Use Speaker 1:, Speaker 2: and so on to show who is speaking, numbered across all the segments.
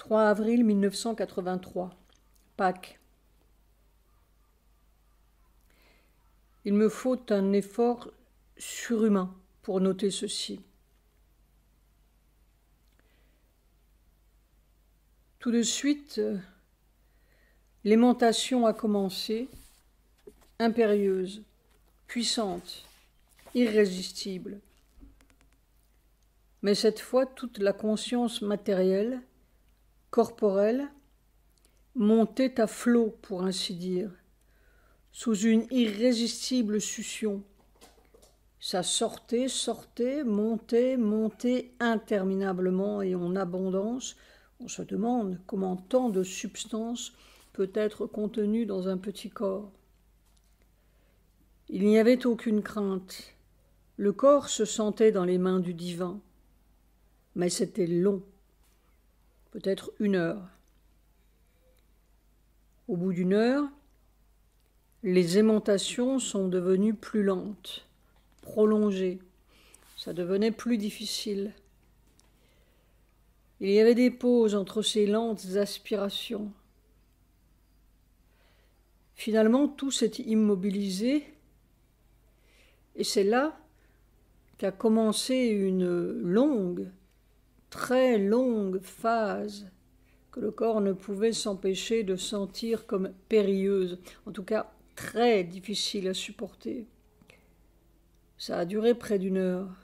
Speaker 1: 3 avril 1983, Pâques. Il me faut un effort surhumain pour noter ceci. Tout de suite, l'aimantation a commencé, impérieuse, puissante, irrésistible. Mais cette fois, toute la conscience matérielle, corporelle, montait à flot, pour ainsi dire, sous une irrésistible succion. Ça sortait, montait interminablement et en abondance. On se demande comment tant de substance peut être contenue dans un petit corps. Il n'y avait aucune crainte. Le corps se sentait dans les mains du divin. Mais c'était long, peut-être 1 heure. Au bout d'1 heure, les aimantations sont devenues plus lentes, prolongées. Ça devenait plus difficile. Il y avait des pauses entre ces lentes aspirations. Finalement, tout s'est immobilisé et c'est là qu'a commencé une longue, très longue phase que le corps ne pouvait s'empêcher de sentir comme périlleuse, en tout cas très difficile à supporter. Ça a duré près d'1 heure.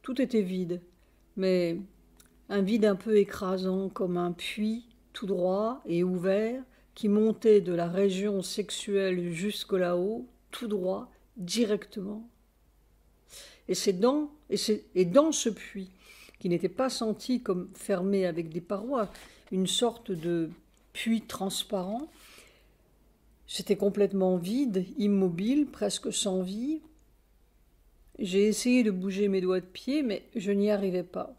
Speaker 1: Tout était vide, mais un vide un peu écrasant, comme un puits tout droit et ouvert qui montait de la région sexuelle jusque là-haut, tout droit, directement. Et dans ce puits, qui n'était pas senti comme fermé avec des parois, une sorte de puits transparent, c'était complètement vide, immobile, presque sans vie. J'ai essayé de bouger mes doigts de pied, mais je n'y arrivais pas.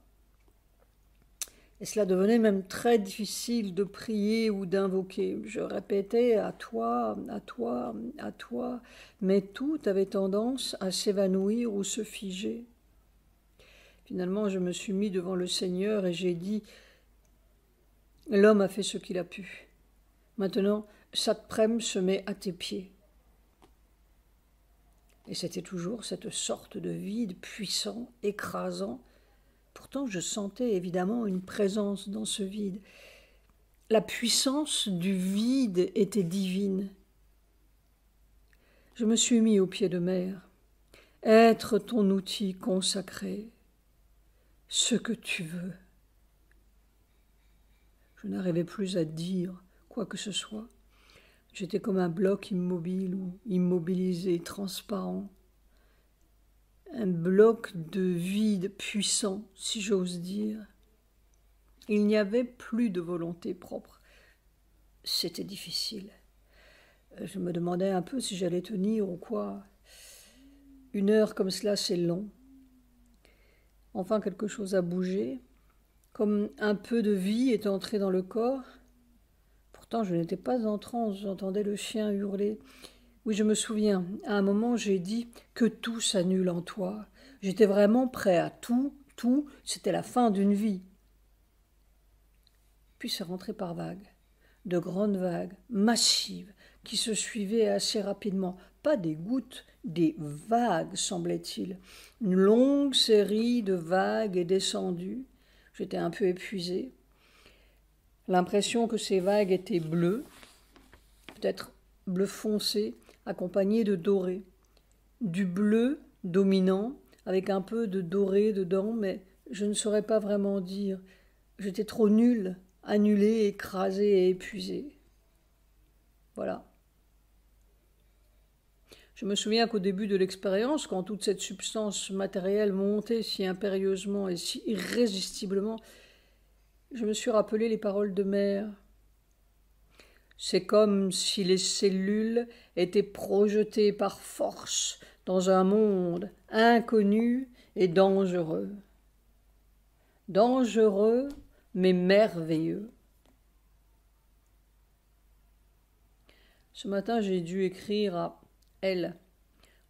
Speaker 1: Et cela devenait même très difficile de prier ou d'invoquer. Je répétais « à toi, à toi, à toi », mais tout avait tendance à s'évanouir ou se figer. Finalement, je me suis mis devant le Seigneur et j'ai dit « L'homme a fait ce qu'il a pu. Maintenant, Satprem se met à tes pieds. » Et c'était toujours cette sorte de vide puissant, écrasant. Pourtant, je sentais évidemment une présence dans ce vide. La puissance du vide était divine. Je me suis mis au pied de mer. Être ton outil consacré, ce que tu veux. Je n'arrivais plus à dire quoi que ce soit. J'étais comme un bloc immobile ou immobilisé, transparent. Un bloc de vide puissant, si j'ose dire. Il n'y avait plus de volonté propre. C'était difficile. Je me demandais un peu si j'allais tenir ou quoi. 1 heure comme cela, c'est long. Enfin, quelque chose a bougé, comme un peu de vie est entré dans le corps. Pourtant, je n'étais pas en transe, j'entendais le chien hurler. Oui, je me souviens, à un moment, j'ai dit que tout s'annule en toi. J'étais vraiment prêt à tout, c'était la fin d'une vie. Puis c'est rentré par vagues, de grandes vagues, massives, qui se suivaient assez rapidement. Pas des gouttes, des vagues, semblait-il. Une longue série de vagues est descendue. J'étais un peu épuisé. L'impression que ces vagues étaient bleues, peut-être bleu foncé, accompagné de doré. Du bleu dominant, avec un peu de doré dedans, mais je ne saurais pas vraiment dire. J'étais trop nulle, annulée, écrasée et épuisée. Voilà. Je me souviens qu'au début de l'expérience, quand toute cette substance matérielle montait si impérieusement et si irrésistiblement, je me suis rappelé les paroles de Mère. C'est comme si les cellules étaient projetées par force dans un monde inconnu et dangereux. Dangereux, mais merveilleux. Ce matin, j'ai dû écrire à elle.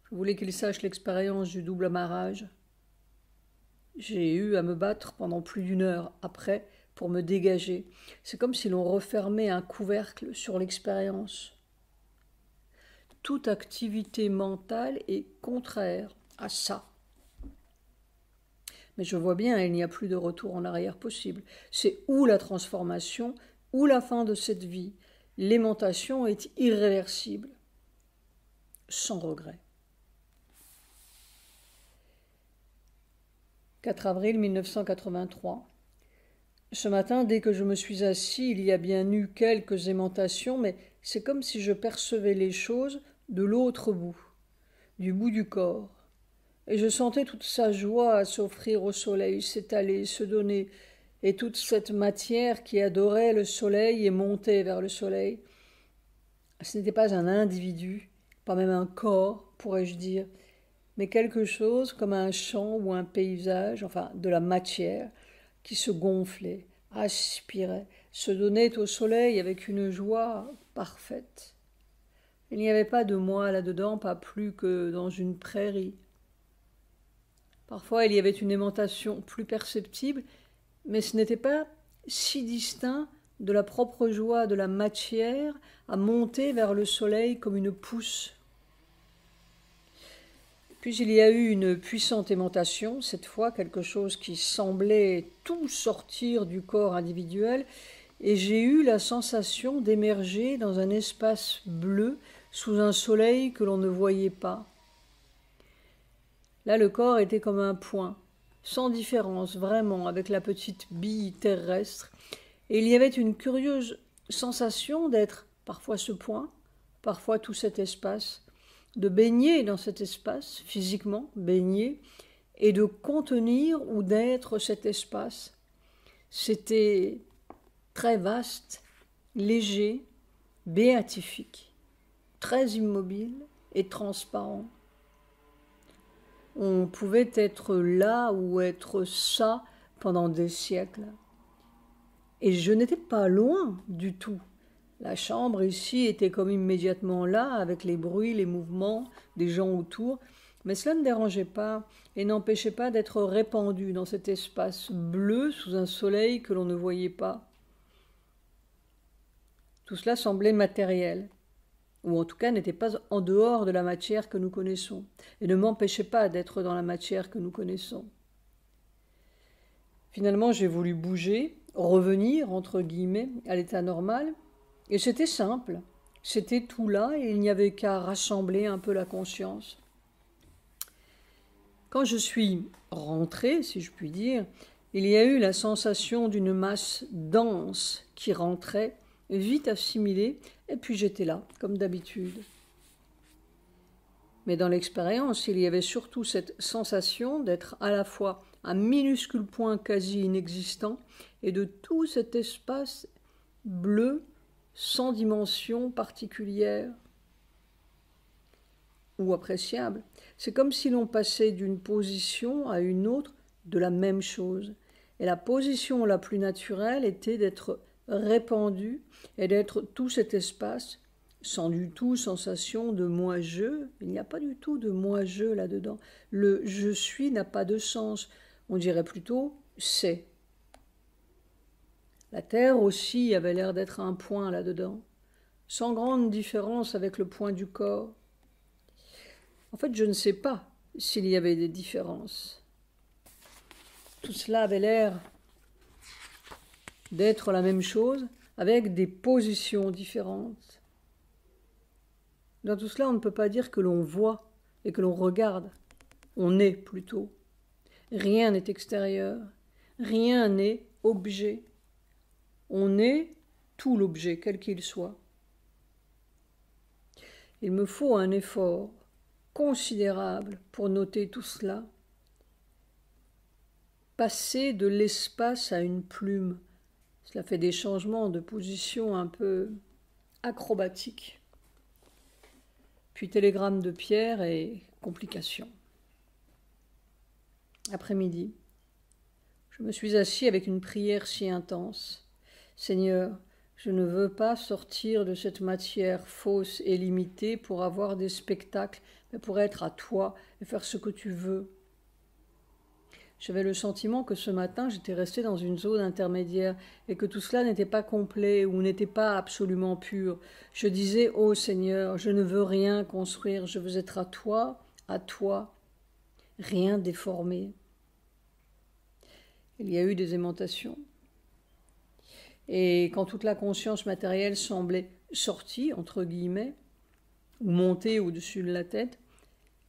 Speaker 1: Je voulais qu'il sache l'expérience du double amarrage. J'ai eu à me battre pendant plus d'une heure après pour me dégager. C'est comme si l'on refermait un couvercle sur l'expérience. Toute activité mentale est contraire à ça. Mais je vois bien, il n'y a plus de retour en arrière possible. C'est ou la transformation, ou la fin de cette vie. L'aimantation est irréversible, sans regret. 4 avril 1983. Ce matin, dès que je me suis assis, il y a bien eu quelques aimantations, mais c'est comme si je percevais les choses de l'autre bout, du bout du corps. Et je sentais toute sa joie à s'offrir au soleil, s'étaler, se donner, et toute cette matière qui adorait le soleil et montait vers le soleil. Ce n'était pas un individu, pas même un corps, pourrais-je dire, mais quelque chose comme un champ ou un paysage, enfin de la matière, qui se gonflait, aspirait, se donnait au soleil avec une joie parfaite. Il n'y avait pas de moi là-dedans, pas plus que dans une prairie. Parfois il y avait une aimantation plus perceptible, mais ce n'était pas si distinct de la propre joie de la matière à monter vers le soleil comme une pousse. Puis il y a eu une puissante aimantation, cette fois quelque chose qui semblait tout sortir du corps individuel, et j'ai eu la sensation d'émerger dans un espace bleu sous un soleil que l'on ne voyait pas. Là, le corps était comme un point, sans différence vraiment avec la petite bille terrestre, et il y avait une curieuse sensation d'être parfois ce point, parfois tout cet espace, de baigner dans cet espace, physiquement baigner, et de contenir ou d'être cet espace. C'était très vaste, léger, béatifique, très immobile et transparent. On pouvait être là ou être ça pendant des siècles. Et je n'étais pas loin du tout. La chambre ici était comme immédiatement là, avec les bruits, les mouvements des gens autour, mais cela ne dérangeait pas et n'empêchait pas d'être répandu dans cet espace bleu sous un soleil que l'on ne voyait pas. Tout cela semblait matériel, ou en tout cas n'était pas en dehors de la matière que nous connaissons, et ne m'empêchait pas d'être dans la matière que nous connaissons. Finalement, j'ai voulu bouger, revenir, entre guillemets, à l'état normal, et c'était simple, c'était tout là et il n'y avait qu'à rassembler un peu la conscience. Quand je suis rentrée, si je puis dire, il y a eu la sensation d'une masse dense qui rentrait, vite assimilée, et puis j'étais là, comme d'habitude. Mais dans l'expérience, il y avait surtout cette sensation d'être à la fois un minuscule point quasi inexistant et de tout cet espace bleu sans dimension particulière ou appréciable. C'est comme si l'on passait d'une position à une autre de la même chose. Et la position la plus naturelle était d'être répandu et d'être tout cet espace sans du tout sensation de moi-je. Il n'y a pas du tout de moi-je là-dedans. Le « je suis » n'a pas de sens. On dirait plutôt « c'est ». La Terre aussi avait l'air d'être un point là-dedans, sans grande différence avec le point du corps. En fait, je ne sais pas s'il y avait des différences. Tout cela avait l'air d'être la même chose, avec des positions différentes. Dans tout cela, on ne peut pas dire que l'on voit et que l'on regarde. On est plutôt. Rien n'est extérieur, rien n'est objet. On est tout l'objet, quel qu'il soit. Il me faut un effort considérable pour noter tout cela. Passer de l'espace à une plume, cela fait des changements de position un peu acrobatiques. Puis télégramme de Pierre et complications. Après-midi, je me suis assis avec une prière si intense. Seigneur, je ne veux pas sortir de cette matière fausse et limitée pour avoir des spectacles, mais pour être à toi et faire ce que tu veux. J'avais le sentiment que ce matin, j'étais restée dans une zone intermédiaire et que tout cela n'était pas complet ou n'était pas absolument pur. Je disais, ô Seigneur, je ne veux rien construire, je veux être à toi, rien déformé. Il y a eu des aimantations. Et quand toute la conscience matérielle semblait sortie, entre guillemets, ou montée au-dessus de la tête,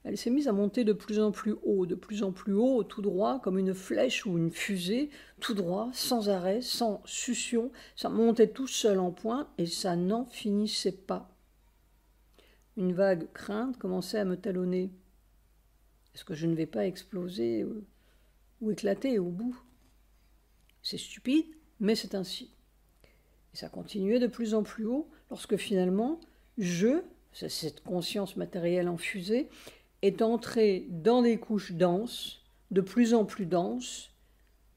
Speaker 1: elle s'est mise à monter de plus en plus haut, tout droit, comme une flèche ou une fusée, tout droit, sans arrêt, sans succion. Ça montait tout seul en point et ça n'en finissait pas. Une vague crainte commençait à me talonner. Est-ce que je ne vais pas exploser ou éclater au bout? C'est stupide, mais c'est ainsi. Et ça continuait de plus en plus haut, lorsque finalement, cette conscience matérielle en fusée, est entré dans des couches denses, de plus en plus denses.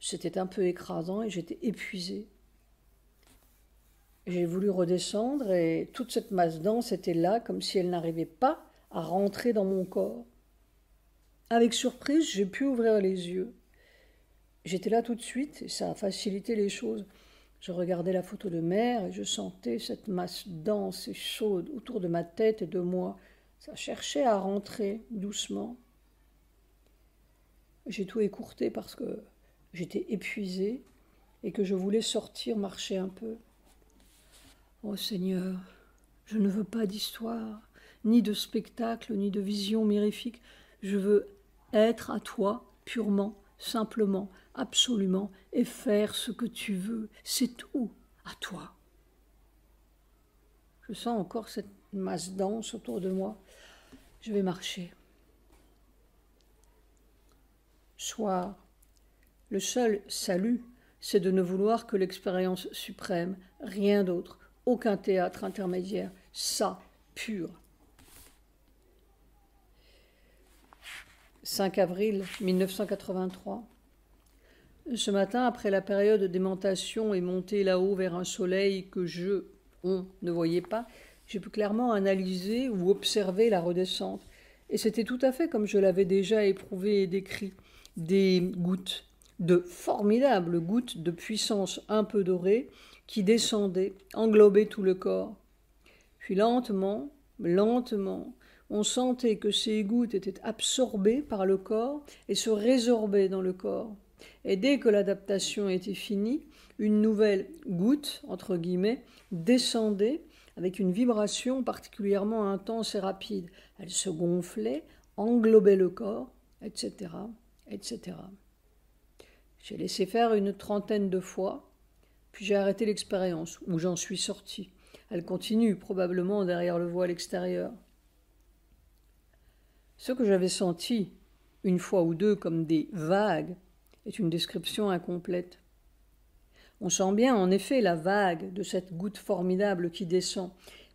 Speaker 1: C'était un peu écrasant et j'étais épuisée. J'ai voulu redescendre et toute cette masse dense était là, comme si elle n'arrivait pas à rentrer dans mon corps. Avec surprise, j'ai pu ouvrir les yeux. J'étais là tout de suite et ça a facilité les choses. Je regardais la photo de mère et je sentais cette masse dense et chaude autour de ma tête et de moi. Ça cherchait à rentrer doucement. J'ai tout écourté parce que j'étais épuisée et que je voulais sortir, marcher un peu. Oh Seigneur, je ne veux pas d'histoire, ni de spectacle, ni de vision mirifique. Je veux être à toi purement, simplement, absolument, et faire ce que tu veux. C'est tout, à toi. Je sens encore cette masse dense autour de moi. Je vais marcher. Soir. Le seul salut, c'est de ne vouloir que l'expérience suprême, rien d'autre, aucun théâtre intermédiaire, ça, pur. 5 avril 1983. Ce matin, après la période d'aimantation et montée là-haut vers un soleil que on ne voyait pas, j'ai pu clairement analyser ou observer la redescente. Et c'était tout à fait comme je l'avais déjà éprouvé et décrit. Des gouttes, de formidables gouttes de puissance un peu dorée, qui descendaient, englobaient tout le corps. Puis lentement, on sentait que ces gouttes étaient absorbées par le corps et se résorbaient dans le corps. Et dès que l'adaptation était finie, une nouvelle goutte, entre guillemets, descendait avec une vibration particulièrement intense et rapide. Elle se gonflait, englobait le corps, etc., etc. J'ai laissé faire une 30aine de fois, puis j'ai arrêté l'expérience, où j'en suis sortie. Elle continue probablement derrière le voile extérieur. Ce que j'avais senti, une fois ou deux comme des vagues, est une description incomplète. On sent bien en effet la vague de cette goutte formidable qui descend,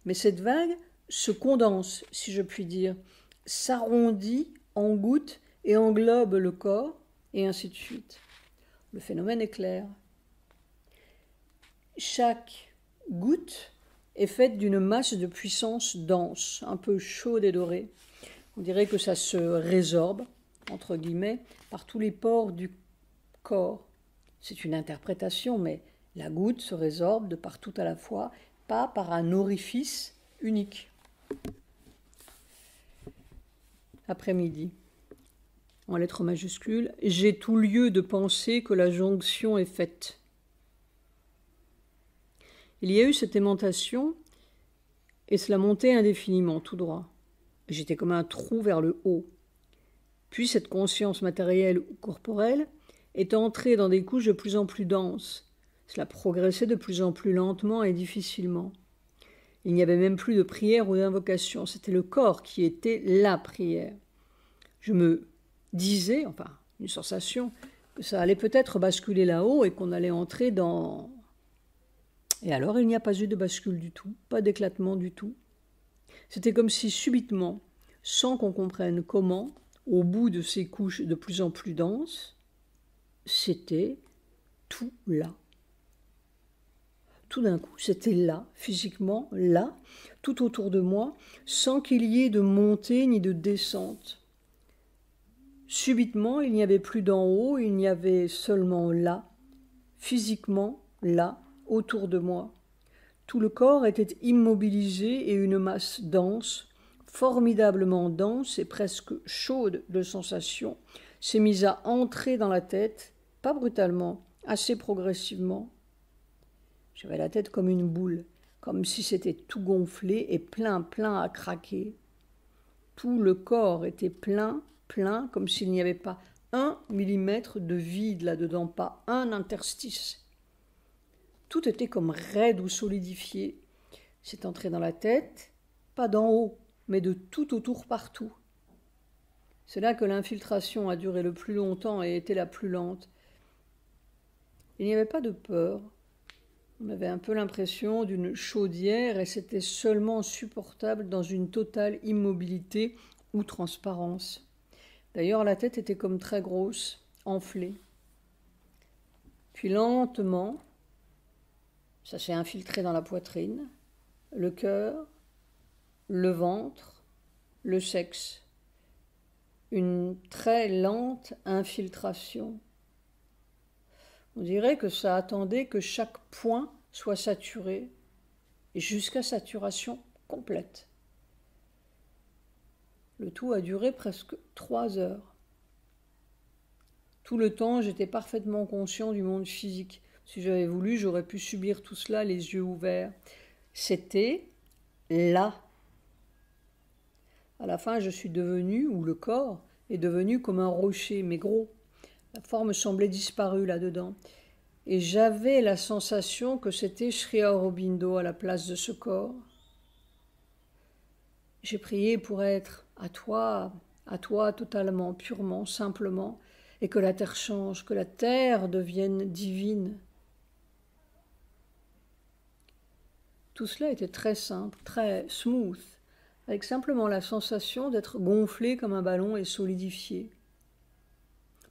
Speaker 1: mais cette vague se condense, si je puis dire, s'arrondit en goutte et englobe le corps, et ainsi de suite. Le phénomène est clair. Chaque goutte est faite d'une masse de puissance dense, un peu chaude et dorée. On dirait que ça se résorbe, entre guillemets, par tous les pores du corps. C'est une interprétation, mais la goutte se résorbe de partout à la fois, pas par un orifice unique. Après-midi, en lettres majuscules, j'ai tout lieu de penser que la jonction est faite. Il y a eu cette aimantation et cela montait indéfiniment, tout droit. J'étais comme un trou vers le haut. Puis cette conscience matérielle ou corporelle est entrée dans des couches de plus en plus denses. Cela progressait de plus en plus lentement et difficilement. Il n'y avait même plus de prière ou d'invocation, c'était le corps qui était la prière. Je me disais, enfin, une sensation, que ça allait peut-être basculer là-haut et qu'on allait entrer dans... Et alors, il n'y a pas eu de bascule du tout, pas d'éclatement du tout. C'était comme si subitement, sans qu'on comprenne comment, au bout de ces couches de plus en plus denses, c'était tout là. Tout d'un coup, c'était là, physiquement, là, tout autour de moi, sans qu'il y ait de montée ni de descente. Subitement, il n'y avait plus d'en haut, il n'y avait seulement là, physiquement là, autour de moi. Tout le corps était immobilisé et une masse dense, formidablement dense et presque chaude de sensations, s'est mise à entrer dans la tête, pas brutalement, assez progressivement. J'avais la tête comme une boule, comme si c'était tout gonflé et plein à craquer. Tout le corps était plein, comme s'il n'y avait pas 1 millimètre de vide là-dedans, pas un interstice. Tout était comme raide ou solidifié. C'est entré dans la tête, pas d'en haut, mais de tout autour partout. C'est là que l'infiltration a duré le plus longtemps et était la plus lente. Il n'y avait pas de peur. On avait un peu l'impression d'une chaudière et c'était seulement supportable dans une totale immobilité ou transparence. D'ailleurs, la tête était comme très grosse, enflée. Puis lentement, ça s'est infiltré dans la poitrine, le cœur, le ventre, le sexe. Une très lente infiltration. On dirait que ça attendait que chaque point soit saturé, et jusqu'à saturation complète. Le tout a duré presque 3 heures. Tout le temps, j'étais parfaitement conscient du monde physique. Si j'avais voulu, j'aurais pu subir tout cela les yeux ouverts. C'était là. À la fin, je suis devenue, ou le corps est devenu comme un rocher, mais gros. La forme semblait disparue là-dedans. Et j'avais la sensation que c'était Sri Aurobindo à la place de ce corps. J'ai prié pour être à toi totalement, purement, simplement, et que la terre change, que la terre devienne divine. Tout cela était très simple, très smooth, avec simplement la sensation d'être gonflé comme un ballon et solidifié.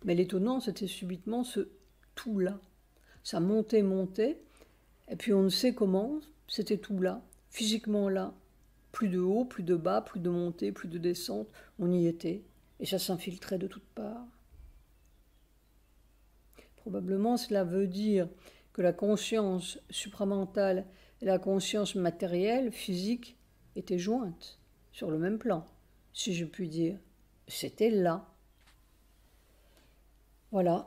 Speaker 1: Mais l'étonnant, c'était subitement ce tout-là. Ça montait, et puis on ne sait comment, c'était tout là, physiquement là. Plus de haut, plus de bas, plus de montée, plus de descente, on y était, et ça s'infiltrait de toutes parts. Probablement cela veut dire que la conscience supramentale et la conscience matérielle, physique, étaient jointes, sur le même plan, si je puis dire. C'était là. Voilà.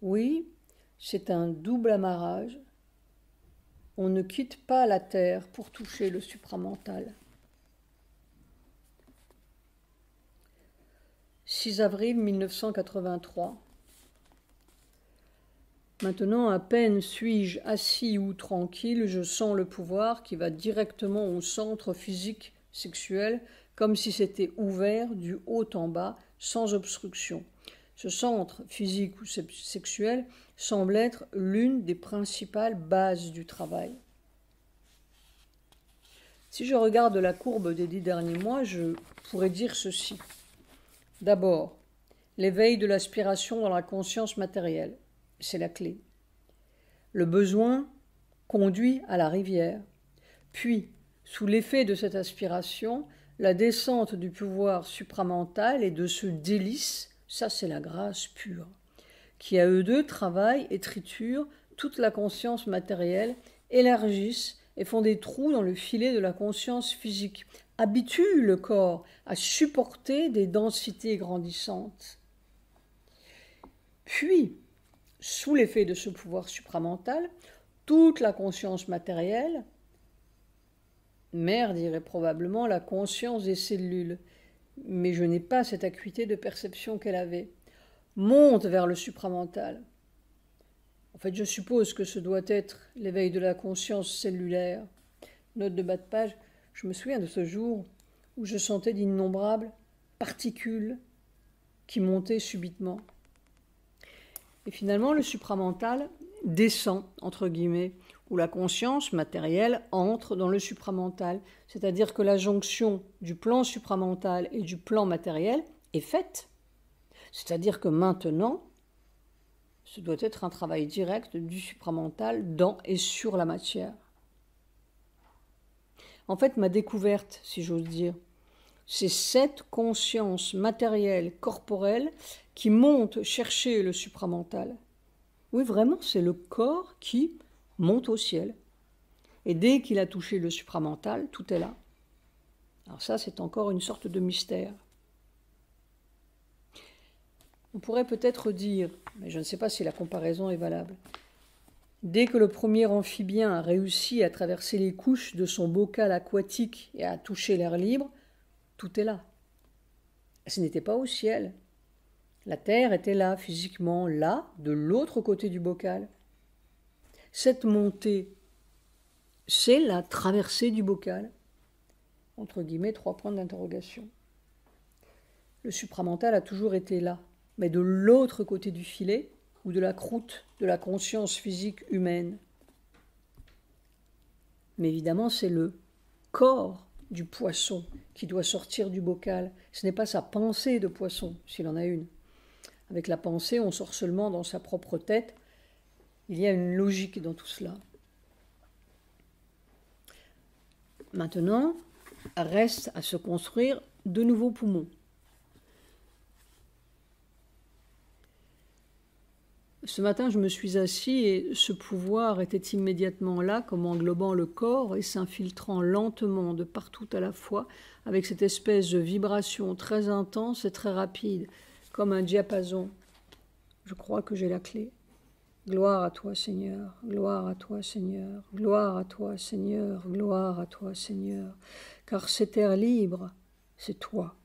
Speaker 1: Oui, c'est un double amarrage. On ne quitte pas la terre pour toucher le supramental. 6 avril 1983. Maintenant, à peine suis-je assis ou tranquille, je sens le pouvoir qui va directement au centre physique sexuel, comme si c'était ouvert du haut en bas, sans obstruction. Ce centre physique ou sexuel semble être l'une des principales bases du travail. Si je regarde la courbe des 10 derniers mois, je pourrais dire ceci. D'abord, l'éveil de l'aspiration dans la conscience matérielle, c'est la clé. Le besoin conduit à la rivière. Puis, sous l'effet de cette aspiration, la descente du pouvoir supramental et de ce délice, ça c'est la grâce pure, qui à eux deux travaillent et triturent toute la conscience matérielle, élargissent et font des trous dans le filet de la conscience physique, habituent le corps à supporter des densités grandissantes. Puis, sous l'effet de ce pouvoir supramental, toute la conscience matérielle, mère dirait probablement la conscience des cellules, mais je n'ai pas cette acuité de perception qu'elle avait, monte vers le supramental. En fait, je suppose que ce doit être l'éveil de la conscience cellulaire. Note de bas de page, je me souviens de ce jour où je sentais d'innombrables particules qui montaient subitement. Et finalement, le supramental descend, entre guillemets, où la conscience matérielle entre dans le supramental. C'est-à-dire que la jonction du plan supramental et du plan matériel est faite. C'est-à-dire que maintenant, ce doit être un travail direct du supramental dans et sur la matière. En fait, ma découverte, si j'ose dire, C'est cette conscience matérielle, corporelle, qui monte chercher le supramental. Oui, vraiment, c'est le corps qui monte au ciel. Et dès qu'il a touché le supramental, tout est là. Alors ça, c'est encore une sorte de mystère. On pourrait peut-être dire, mais je ne sais pas si la comparaison est valable, dès que le premier amphibien a réussi à traverser les couches de son bocal aquatique et à toucher l'air libre, tout est là. Ce n'était pas au ciel. La terre était là, physiquement, là, de l'autre côté du bocal. Cette montée, c'est la traversée du bocal. Entre guillemets, 3 points d'interrogation. Le supramental a toujours été là, mais de l'autre côté du filet ou de la croûte de la conscience physique humaine. Mais évidemment, c'est le corps du poisson qui doit sortir du bocal. Ce n'est pas sa pensée de poisson, s'il en a une. Avec la pensée, on sort seulement dans sa propre tête. Il y a une logique dans tout cela. Maintenant, reste à se construire de nouveaux poumons. Ce matin, je me suis assis et ce pouvoir était immédiatement là, comme englobant le corps et s'infiltrant lentement de partout à la fois, avec cette espèce de vibration très intense et très rapide, comme un diapason. Je crois que j'ai la clé. Gloire à toi, Seigneur, gloire à toi, Seigneur, gloire à toi, Seigneur, gloire à toi, Seigneur, car cet air libre, c'est toi.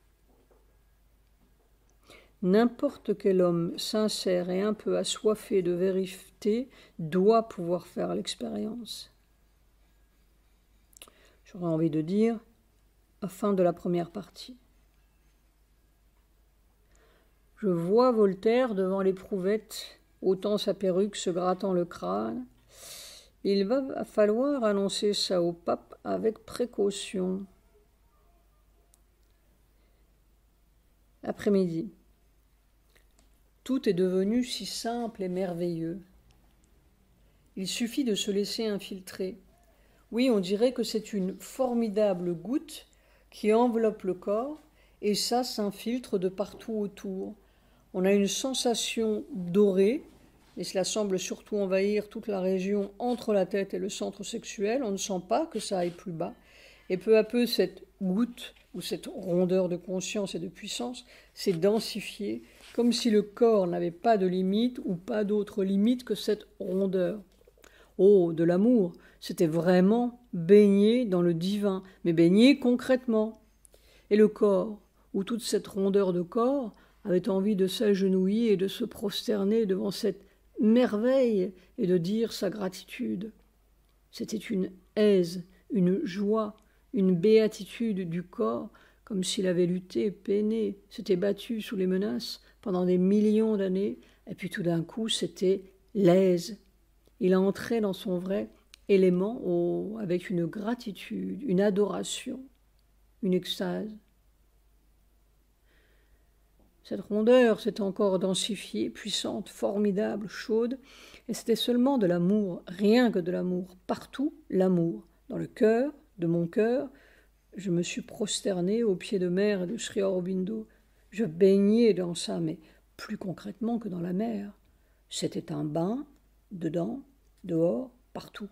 Speaker 1: N'importe quel homme sincère et un peu assoiffé de vérité doit pouvoir faire l'expérience. J'aurais envie de dire, fin de la première partie. Je vois Voltaire devant l'éprouvette, ôtant sa perruque, se grattant le crâne. Il va falloir annoncer ça au pape avec précaution. Après-midi. Tout est devenu si simple et merveilleux. Il suffit de se laisser infiltrer. Oui, on dirait que c'est une formidable goutte qui enveloppe le corps et ça s'infiltre de partout autour. On a une sensation dorée et cela semble surtout envahir toute la région entre la tête et le centre sexuel. On ne sent pas que ça aille plus bas. Et peu à peu, cette goutte ou cette rondeur de conscience et de puissance s'est densifiée, comme si le corps n'avait pas de limite ou pas d'autre limite que cette rondeur. Oh, de l'amour, c'était vraiment baigné dans le divin, mais baigné concrètement. Et le corps, ou toute cette rondeur de corps, avait envie de s'agenouiller et de se prosterner devant cette merveille et de dire sa gratitude. C'était une aise, une joie, une béatitude du corps, comme s'il avait lutté, peiné, s'était battu sous les menaces pendant des millions d'années, et puis tout d'un coup, c'était l'aise. Il entrait dans son vrai élément avec une gratitude, une adoration, une extase. Cette rondeur s'est encore densifiée, puissante, formidable, chaude, et c'était seulement de l'amour, rien que de l'amour, partout l'amour, dans le cœur, de mon cœur. Je me suis prosterné aux pieds de mer de Sri Aurobindo. Je baignais dans ça, mais plus concrètement que dans la mer. C'était un bain, dedans, dehors, partout.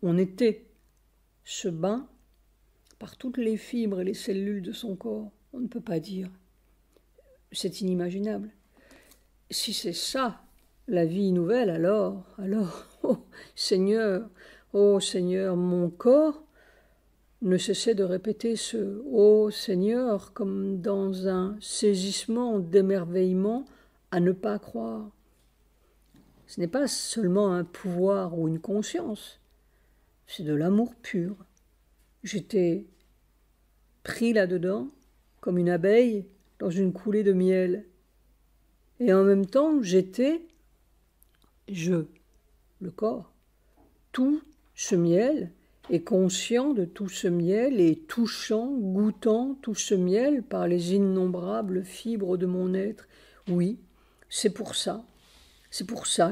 Speaker 1: On était ce bain par toutes les fibres et les cellules de son corps. On ne peut pas dire. C'est inimaginable. Si c'est ça, la vie nouvelle, alors, oh Seigneur, mon corps ne cessait de répéter ce « Oh Seigneur » comme dans un saisissement d'émerveillement à ne pas croire. Ce n'est pas seulement un pouvoir ou une conscience, c'est de l'amour pur. J'étais pris là-dedans comme une abeille dans une coulée de miel. Et en même temps, j'étais, le corps, tout ce miel, et conscient de tout ce miel, et touchant, goûtant tout ce miel par les innombrables fibres de mon être. Oui, c'est pour ça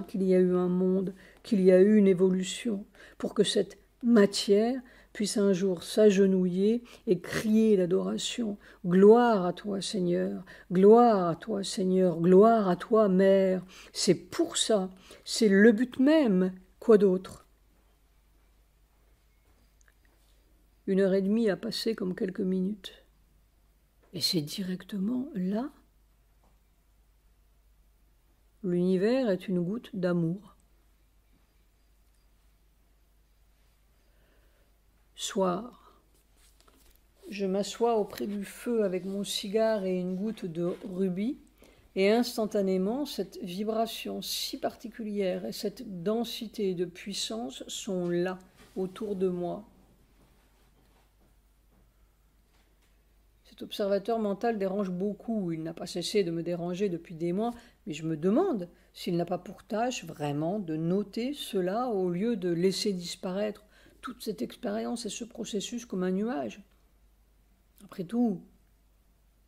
Speaker 1: qu'il y a eu un monde, qu'il y a eu une évolution, pour que cette matière puisse un jour s'agenouiller et crier l'adoration. Gloire à toi, Seigneur, gloire à toi, Seigneur, gloire à toi, Mère. C'est pour ça, c'est le but même, quoi d'autre? 1 heure et demie a passé comme quelques minutes. Et c'est directement là. L'univers est une goutte d'amour. Soir. Je m'assois auprès du feu avec mon cigare et une goutte de rubis, et instantanément, cette vibration si particulière et cette densité de puissance sont là, autour de moi. Cet observateur mental dérange beaucoup. Il n'a pas cessé de me déranger depuis des mois, mais je me demande s'il n'a pas pour tâche vraiment de noter cela au lieu de laisser disparaître toute cette expérience et ce processus comme un nuage. Après tout,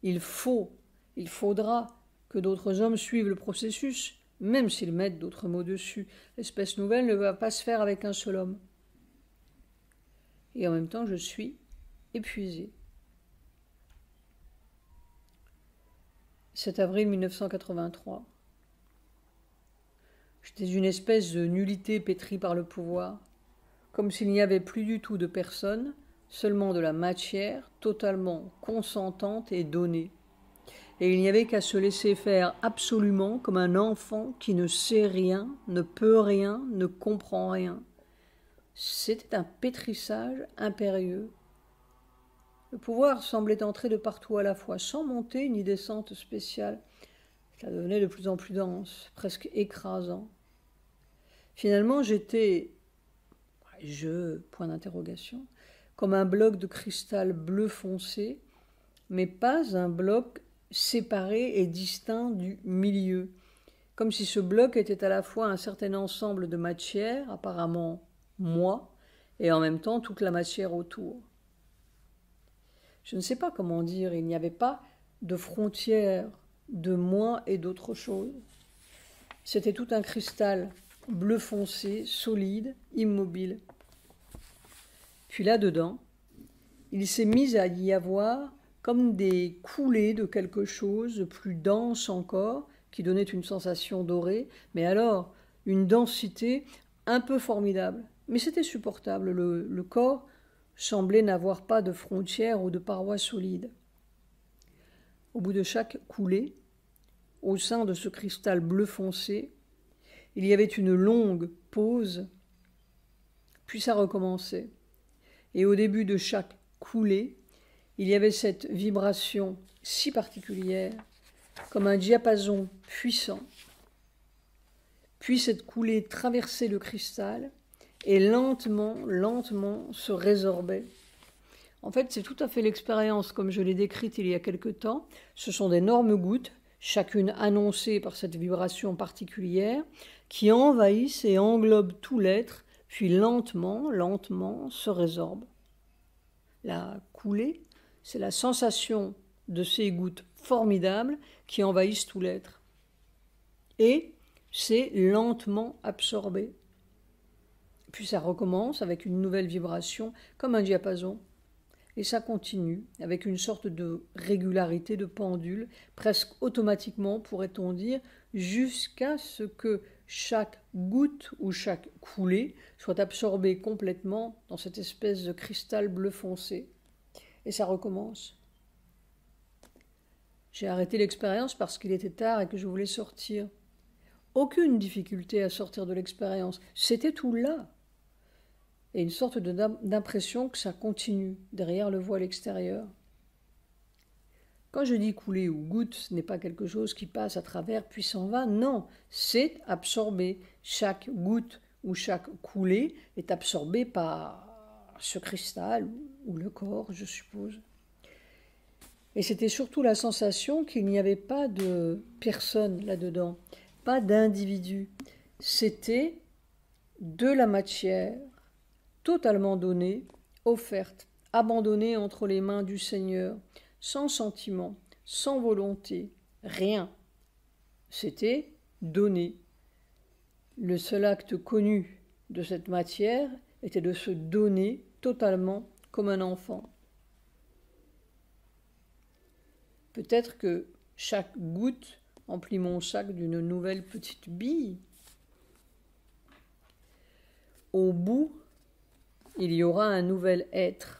Speaker 1: il faudra que d'autres hommes suivent le processus, même s'ils mettent d'autres mots dessus. L'espèce nouvelle ne va pas se faire avec un seul homme. Et en même temps, je suis épuisée. 7 avril 1983. J'étais une espèce de nullité pétrie par le pouvoir, comme s'il n'y avait plus du tout de personne, seulement de la matière totalement consentante et donnée. Et il n'y avait qu'à se laisser faire absolument comme un enfant qui ne sait rien, ne peut rien, ne comprend rien. C'était un pétrissage impérieux. Le pouvoir semblait entrer de partout à la fois, sans montée ni descente spéciale. Ça devenait de plus en plus dense, presque écrasant. Finalement, j'étais, point d'interrogation, comme un bloc de cristal bleu foncé, mais pas un bloc séparé et distinct du milieu, comme si ce bloc était à la fois un certain ensemble de matière, apparemment moi, et en même temps toute la matière autour. Je ne sais pas comment dire, il n'y avait pas de frontière de moi et d'autre chose. C'était tout un cristal bleu foncé, solide, immobile. Puis là-dedans, il s'est mis à y avoir comme des coulées de quelque chose plus dense encore, qui donnait une sensation dorée, mais alors une densité un peu formidable. Mais c'était supportable, le corps semblait n'avoir pas de frontières ou de parois solides. Au bout de chaque coulée, au sein de ce cristal bleu foncé, il y avait une longue pause, puis ça recommençait. Et au début de chaque coulée, il y avait cette vibration si particulière, comme un diapason puissant. Puis cette coulée traversait le cristal et lentement, lentement se résorbait. En fait, c'est tout à fait l'expérience comme je l'ai décrite il y a quelque temps. Ce sont d'énormes gouttes, chacune annoncée par cette vibration particulière, qui envahissent et englobent tout l'être, puis lentement, lentement se résorbent. La coulée, c'est la sensation de ces gouttes formidables qui envahissent tout l'être. Et c'est lentement absorbé. Puis ça recommence avec une nouvelle vibration, comme un diapason. Et ça continue avec une sorte de régularité de pendule, presque automatiquement, pourrait-on dire, jusqu'à ce que chaque goutte ou chaque coulée soit absorbée complètement dans cette espèce de cristal bleu foncé. Et ça recommence. J'ai arrêté l'expérience parce qu'il était tard et que je voulais sortir. Aucune difficulté à sortir de l'expérience, c'était tout là. Et une sorte d'impression que ça continue derrière le voile extérieur. Quand je dis couler ou goutte, ce n'est pas quelque chose qui passe à travers puis s'en va, non, c'est absorbé. Chaque goutte ou chaque coulée est absorbée par ce cristal ou le corps, je suppose. Et c'était surtout la sensation qu'il n'y avait pas de personne là-dedans, pas d'individu. C'était de la matière totalement donnée, offerte, abandonnée entre les mains du Seigneur, sans sentiment, sans volonté, rien. C'était donné. Le seul acte connu de cette matière était de se donner totalement comme un enfant. Peut-être que chaque goutte emplit mon sac d'une nouvelle petite bille. Au bout, il y aura un nouvel être.